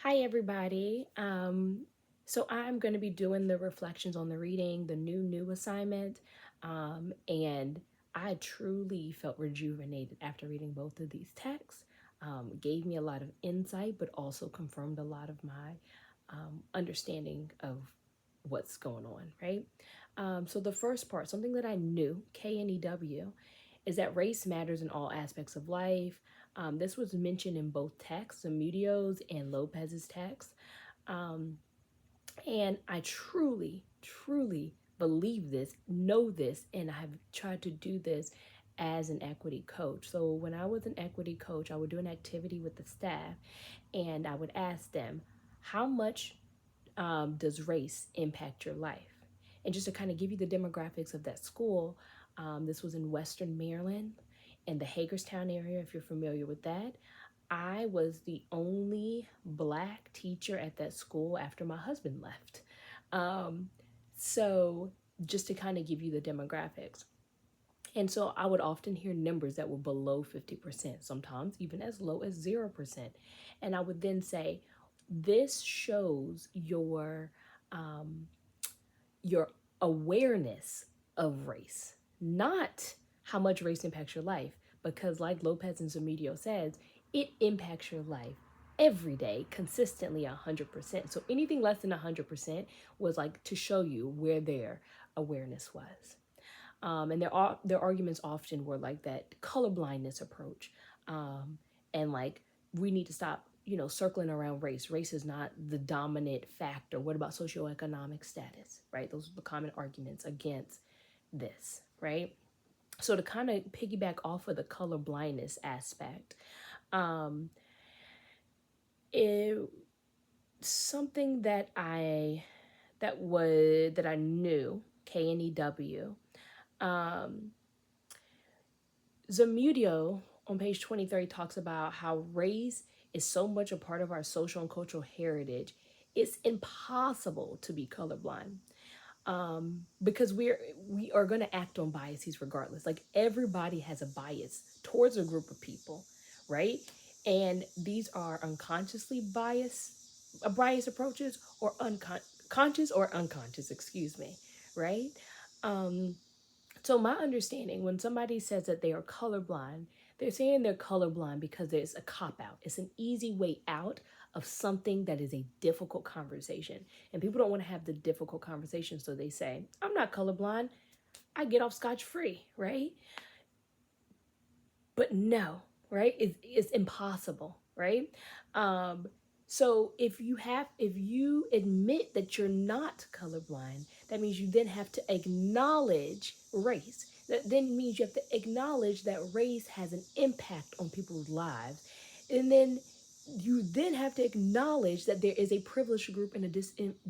Hi, everybody. So I'm going to be doing the reflections on the reading, the new assignment, and I truly felt rejuvenated after reading both of these texts. Gave me a lot of insight, but also confirmed a lot of my understanding of what's going on, right? So the first part, something that I knew, KNEW, is that race matters in all aspects of life. This was mentioned in both texts, Zamudio's and Lopez's text. Um, and I truly believe this, know this, and I've tried to do this as an equity coach. So when I was an equity coach, I would do an activity with the staff and I would ask them, how much does race impact your life? And just to kind of give you the demographics of that school, this was in Western Maryland in the Hagerstown area, if you're familiar with that. I was the only Black teacher at that school after my husband left. Um, so, just to kind of give you the demographics. And so, I would often hear numbers that were below 50%, sometimes even as low as 0%. And I would then say, this shows your awareness of race, not how much race impacts your life. Because, like Lopez and Zamudio says, it impacts your life every day, consistently 100%. So anything less than 100% was like to show you where their awareness was. And their arguments often were like that colorblindness approach, and like we need to stop, circling around race. Race is not the dominant factor. What about socioeconomic status, right? Those are the common arguments against this, right? So to kind of piggyback off of the color blindness aspect, it something that I knew, KNEW. Zamudio on page 23 talks about how race is so much a part of our social and cultural heritage. It's impossible to be colorblind, because we are going to act on biases regardless. Like everybody has a bias towards a group of people, right? And these are unconsciously biased approaches, or conscious or unconscious, excuse me, right? So my understanding, when somebody says that they are colorblind, they're saying they're colorblind because there's a cop out. It's an easy way out of something that is a difficult conversation. And people don't want to have the difficult conversation, so they say, I'm not colorblind. I get off scotch free, right? But no, right? It's impossible, right? Um, so if you admit that you're not colorblind, that means you then have to acknowledge race. That then means you have to acknowledge that race has an impact on people's lives. And then you then have to acknowledge that there is a privileged group and a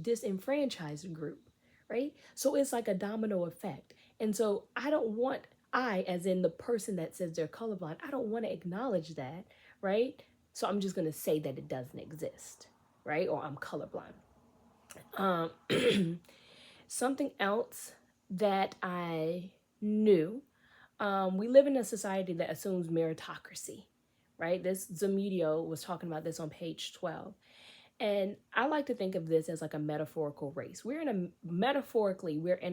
disenfranchised group, right? So it's like a domino effect. And so as in the person that says they're colorblind, I don't want to acknowledge that, right? So I'm just going to say that it doesn't exist, right? Or I'm colorblind. Something else that I knew, we live in a society that assumes meritocracy, right? This Zamudio was talking about this on page 12. And I like to think of this as like a metaphorical race. We're in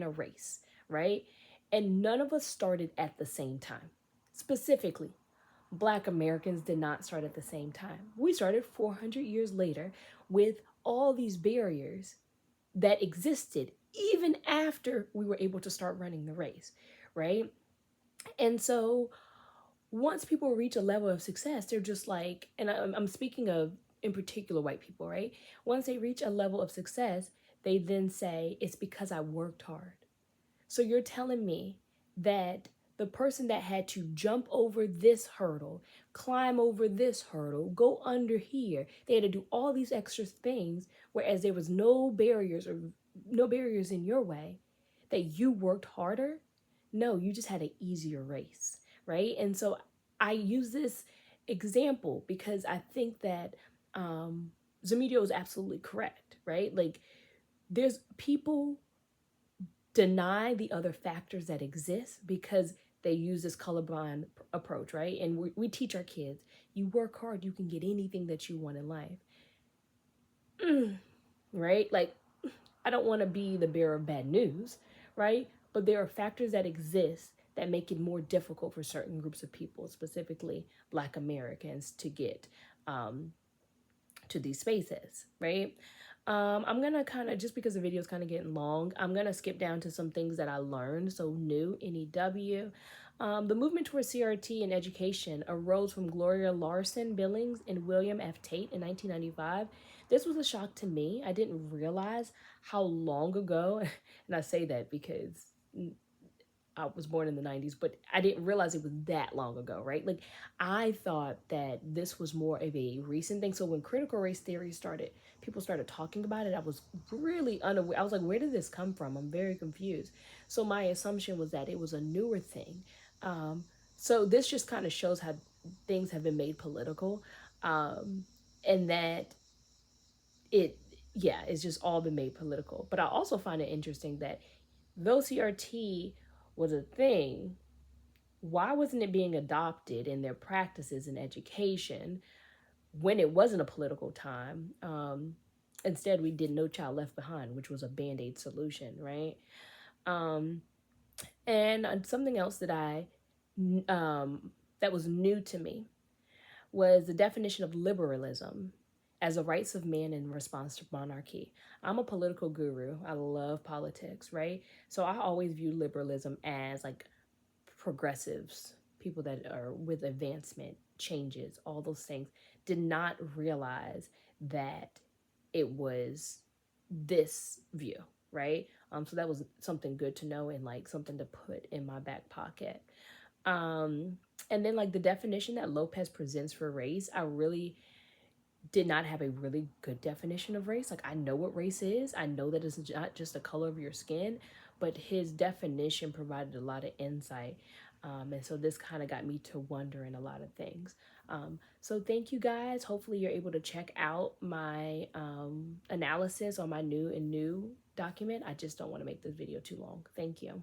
a race, right? And none of us started at the same time. Specifically, Black Americans did not start at the same time. We started 400 years later with all these barriers that existed even after we were able to start running the race, right? And so once people reach a level of success, they're just like, and I'm speaking of in particular white people, right? Once they reach a level of success, they then say, it's because I worked hard. So you're telling me that the person that had to jump over this hurdle, climb over this hurdle, go under here, they had to do all these extra things, whereas there was no barriers in your way, that you worked harder? No, you just had an easier race, right? And so I use this example because I think that Zamudio is absolutely correct, right? Like there's people deny the other factors that exist because they use this colorblind approach, right? And we teach our kids, you work hard, you can get anything that you want in life. right? Like, I don't want to be the bearer of bad news, right? But there are factors that exist that make it more difficult for certain groups of people, specifically Black Americans, to get um, to these spaces, right? I'm gonna kind of, just because the video is kind of getting long, I'm gonna skip down to some things that I learned. So, new, NEW. The movement towards CRT in education arose from Gloria Larson Billings and William F. Tate in 1995. This was a shock to me. I didn't realize how long ago, and I say that because I was born in the 90s, but I didn't realize it was that long ago, right? Like, I thought that this was more of a recent thing. So when critical race theory started, people started talking about it, I was really unaware. I was like, where did this come from? I'm very confused. So my assumption was that it was a newer thing. So this just kind of shows how things have been made political, and that it, yeah, it's just all been made political. But I also find it interesting that though CRT was a thing, why wasn't it being adopted in their practices in education when it wasn't a political time? Instead, we did No Child Left Behind, which was a band aid solution, right? Um, and something else that that was new to me was the definition of liberalism as the rights of man in response to monarchy. I'm a political guru. I love politics, right? So I always view liberalism as like progressives, people that are with advancement, changes, all those things. Did not realize that it was this view, right? So that was something good to know and like something to put in my back pocket. Um, and then like the definition that Lopez presents for race, I really did not have a really good definition of race. Like, I know what race is. I know that it's not just the color of your skin, but his definition provided a lot of insight. And so this kind of got me to wondering a lot of things. So thank you guys. Hopefully you're able to check out my analysis on my new and new document. I just don't want to make this video too long. Thank you.